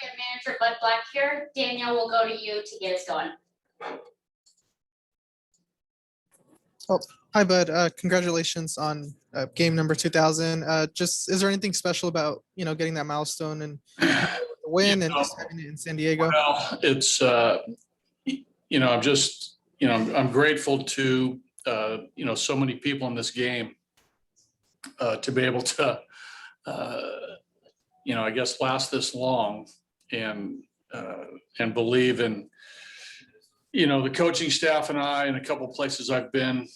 we have manager Bud Black here. Daniel, will go to you to get us going. Oh, hi, Bud. Congratulations on game number 2000. Just, is there anything special about, getting that milestone and the win and just having it in San Diego? Well, it's, I'm just, I'm grateful to, so many people in this game to be able to, I guess, last this long and believe in, the coaching staff and I, and a couple of places I've been,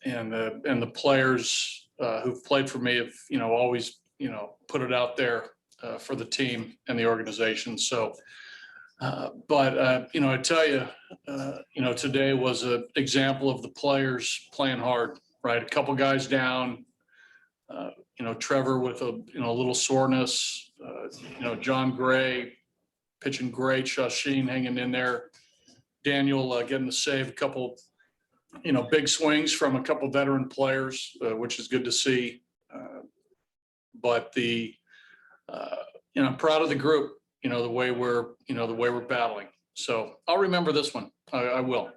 and the players who've played for me have, always, put it out there for the team and the organization. So, I tell you, today was an example of the players playing hard, right? A couple guys down, Trevor with a little soreness, John Gray pitching great, Shashin hanging in there, Daniel getting the save, a couple, big swings from a couple veteran players, which is good to see. But I'm proud of the group, the way we're battling. So I'll remember this one. I will.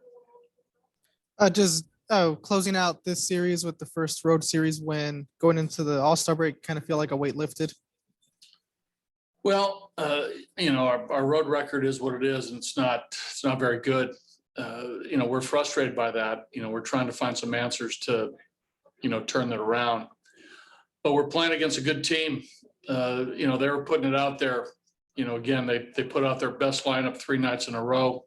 Closing out this series with the first road series win, going into the All-Star break, kind of feel like a weight lifted? Well, our road record is what it is, and it's not very good. We're frustrated by that. We're trying to find some answers to, turn that around. But we're playing against a good team. They were putting it out there. Again, they put out their best lineup 3 nights in a row.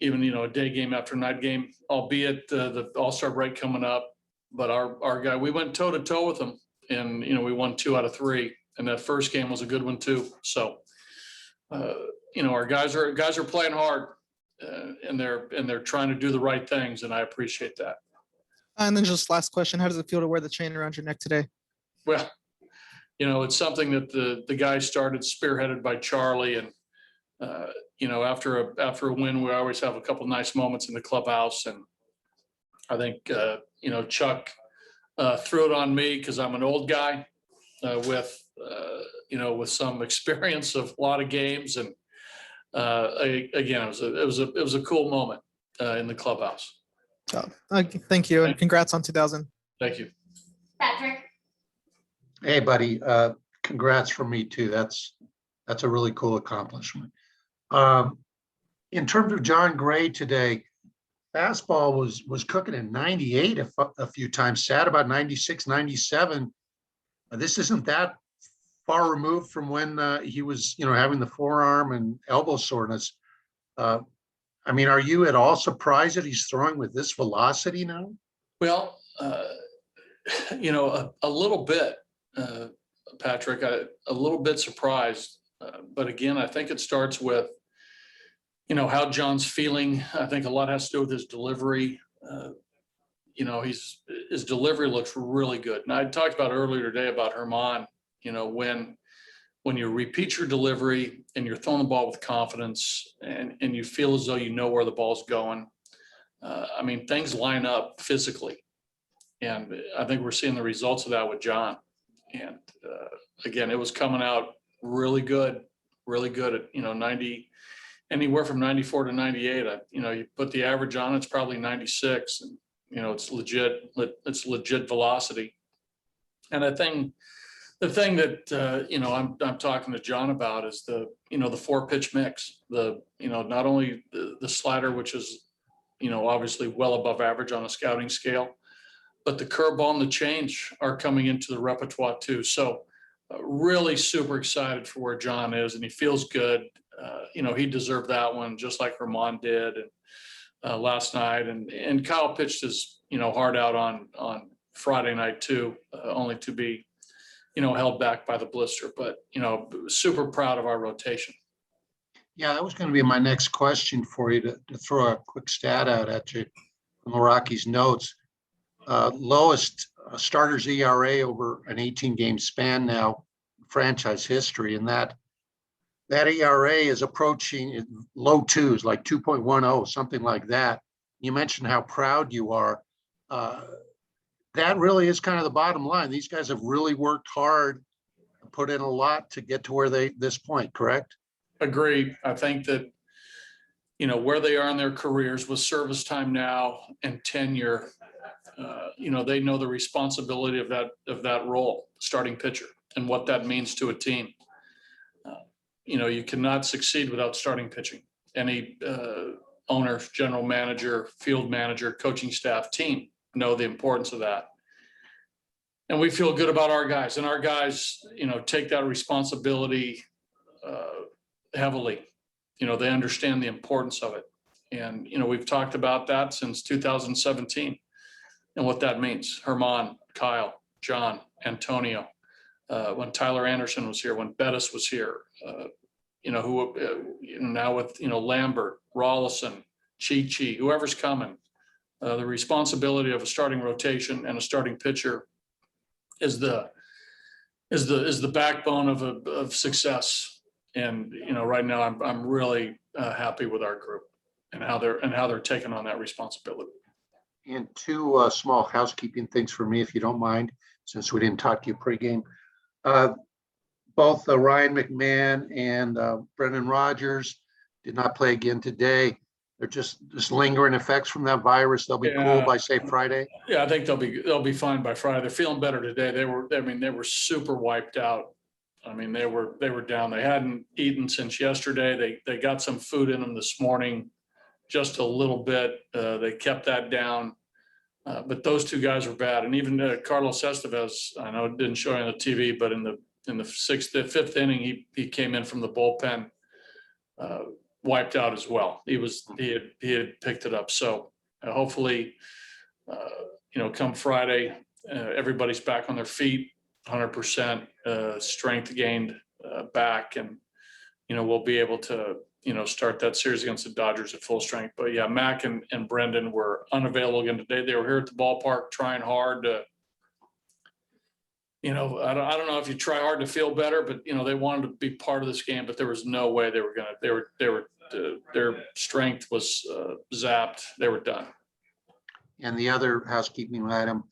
Even, a day game after night game, albeit the All-Star break coming up. But our guy, we went toe to toe with them, and, we won 2 out of 3. And that first game was a good one too. So, our guys are playing hard, and they're trying to do the right things, and I appreciate that. And then just last question, how does it feel to wear the chain around your neck today? Well, it's something that the guys started, spearheaded by Charlie, and after a win, we always have a couple nice moments in the clubhouse, and I think Chuck threw it on me because I'm an old guy with some experience of a lot of games, and it was a cool moment in the clubhouse. Thank you, and congrats on 2000. Thank you, Patrick. Hey, buddy. Congrats from me too. That's a really cool accomplishment. In terms of John Gray today, fastball was cooking at 98 a few times, sat about 96, 97. This isn't that far removed from when he was, having the forearm and elbow soreness. Are you at all surprised that he's throwing with this velocity now? Well, a little bit, Patrick, a little bit surprised. But again, I think it starts with, how John's feeling. I think a lot has to do with his delivery. His delivery looks really good. And I talked about earlier today about Herman, when you repeat your delivery and you're throwing the ball with confidence and you feel as though you know where the ball's going, things line up physically. And I think we're seeing the results of that with John. And again, it was coming out really good at, 90, anywhere from 94 to 98. You put the average on, it's probably 96. And, it's legit velocity. And the thing that, I'm talking to John about is the 4-pitch mix, not only the slider, which is, obviously well above average on a scouting scale, but the curveball and the change are coming into the repertoire too. So really super excited for where John is, and he feels good. He deserved that one just like Herman did. And last night, and Kyle pitched his, heart out on Friday night too, only to be, held back by the blister, but, super proud of our rotation. Yeah, that was going to be my next question for you, to throw a quick stat out at you from the Rockies notes. Lowest starters ERA over an 18-game span now, franchise history, and that ERA is approaching low 2s, like 2.10, something like that. You mentioned how proud you are. That really is kind of the bottom line. These guys have really worked hard. put in a lot to get to where this point, correct? Agreed. I think that, where they are in their careers with service time now and tenure, they know the responsibility of that role, starting pitcher, and what that means to a team. You cannot succeed without starting pitching. Any owner, general manager, field manager, coaching staff, team know the importance of that. And we feel good about our guys, and our guys, take that responsibility heavily. They understand the importance of it. And, we've talked about that since 2017 and what that means. Herman, Kyle, John, Antonio, when Tyler Anderson was here, when Bettis was here, now with, Lambert, Rollison, Chi, whoever's coming, the responsibility of a starting rotation and a starting pitcher is the backbone of success. And, right now I'm really happy with our group and how they're taking on that responsibility. And two small housekeeping things for me, if you don't mind, since we didn't talk to you pregame. Both Ryan McMahon and Brendan Rodgers did not play again today. They're just lingering effects from that virus. They'll be cool by, say, Friday. Yeah, I think they'll be fine by Friday. They're feeling better today. They were super wiped out. They were down. They hadn't eaten since yesterday. They got some food in them this morning, just a little bit. They kept that down. But those two guys were bad. And even Carlos Estevez, I know it didn't show you on the TV, but in the fifth inning, he came in from the bullpen, wiped out as well. He had picked it up. So hopefully, come Friday, everybody's back on their feet, 100%, strength gained back, and we'll be able to start that series against the Dodgers at full strength. But yeah, Mac and Brendan were unavailable again today. They were here at the ballpark trying hard to, I don't know if you try hard to feel better, but they wanted to be part of this game, but there was no way their strength was zapped. They were done. And the other housekeeping item,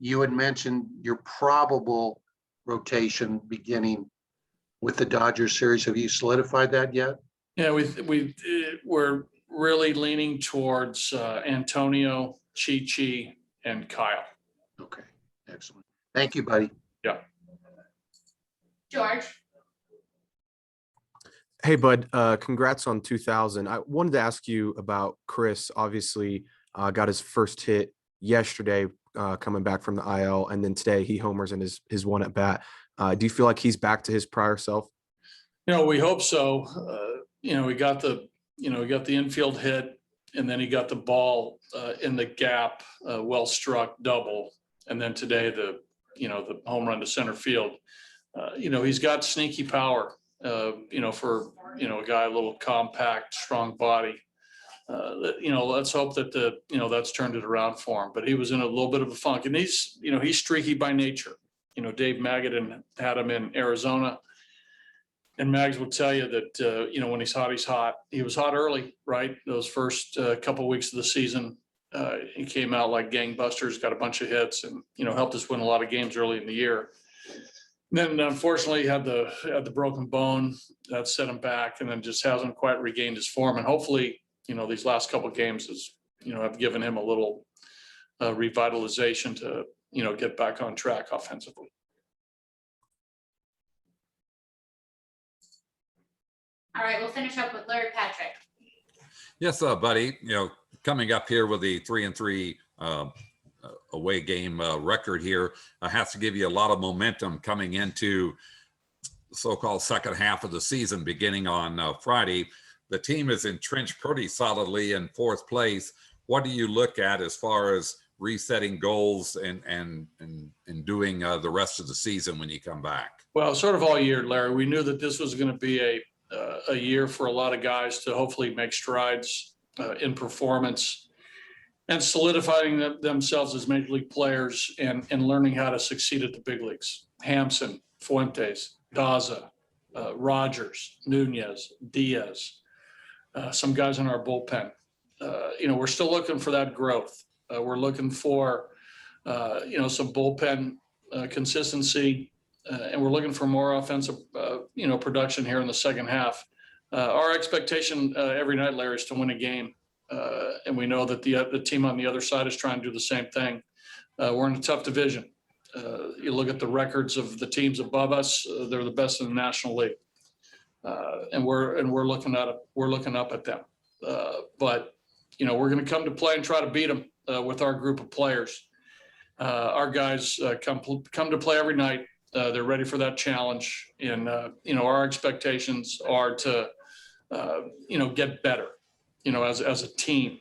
you had mentioned your probable rotation beginning with the Dodgers series. Have you solidified that yet? Yeah, we're really leaning towards Antonio, Chi, and Kyle. Okay, excellent. Thank you, buddy. Yeah. George, Hey, bud, congrats on 2000. I wanted to ask you about Chris. Obviously, got his first hit yesterday coming back from the IL, and then today he homers in his one at bat. Do you feel like he's back to his prior self? We hope so. We got the infield hit, and then he got the ball in the gap, well struck double, and then today the home run to center field. He's got sneaky power. For a guy a little compact, strong body. Let's hope that that's turned it around for him. But he was in a little bit of a funk, and he's streaky by nature. Dave Magadan had him in Arizona, and Mags will tell you that when he's hot, he's hot. He was hot early, right? Those first couple weeks of the season, he came out like gangbusters, got a bunch of hits, and helped us win a lot of games early in the year. Then unfortunately he had the broken bone that set him back, and then just hasn't quite regained his form. And hopefully, these last couple of games have given him a little revitalization to, get back on track offensively. all right, we'll finish up with Larry Patrick. Yes, buddy. Coming up here with the 3-3 away game record here, has to give you a lot of momentum coming into the so-called second half of the season, beginning on Friday. The team is entrenched pretty solidly in fourth place. What do you look at as far as resetting goals and doing the rest of the season when you come back? Well, sort of all year, Larry, we knew that this was going to be a year for a lot of guys to hopefully make strides in performance and solidifying themselves as major league players and learning how to succeed at the big leagues. Hampson, Fuentes, Daza, Rogers, Nunez, Diaz, some guys in our bullpen. We're still looking for that growth. We're looking for, some bullpen consistency, and we're looking for more offensive, production here in the second half. Our expectation every night, Larry, is to win a game. And we know that the team on the other side is trying to do the same thing. We're in a tough division. You look at the records of the teams above us; they're the best in the National League, and we're looking up at them. But we're going to come to play and try to beat them with our group of players. Our guys come to play every night. They're ready for that challenge, and our expectations are to get better, as a team.